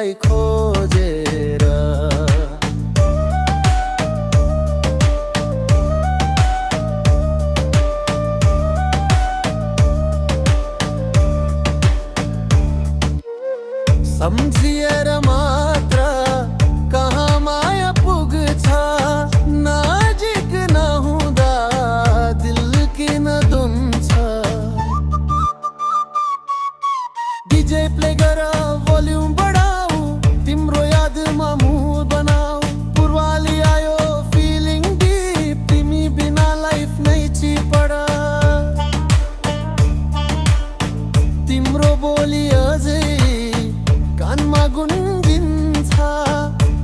तिमीलाई खोजेर। सम्झिएर मात्र कहाँ माया पुग्छ, नजिक नहुँदा दिल किन दुन्छ। डीजे प्ले गर, भोल्युम बढाऊ, तिम्रो यादमा मुड बनाऊ। पूर्वाली आयो फिलिङ डीप, तिमी बिना लाइफ नै चिपड। तिम्रो बोली अझै कानमा गुन्जिन्छ,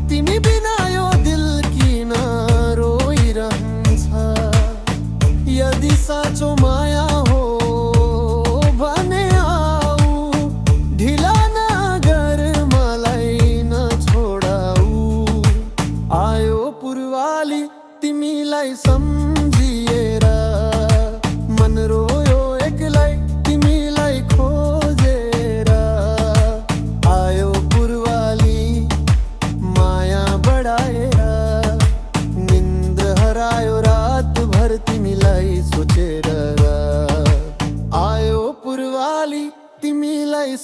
तिमी बिना यो दिल किन रोइरहन्छ। यदि साँचो माया हो भने आऊ, ढिला नगर मलाई नछोडाऊ। आयो पूर्वाली तिमीलाई सम्झिएर, मन रोयो एक्लै तिमीलाई खोजेर। आयो पूर्वाली माया बढाएर, निन्द्र हरायो रातभर तिमीलाई सोचेर। आयो पूर्वाली तिमीलाई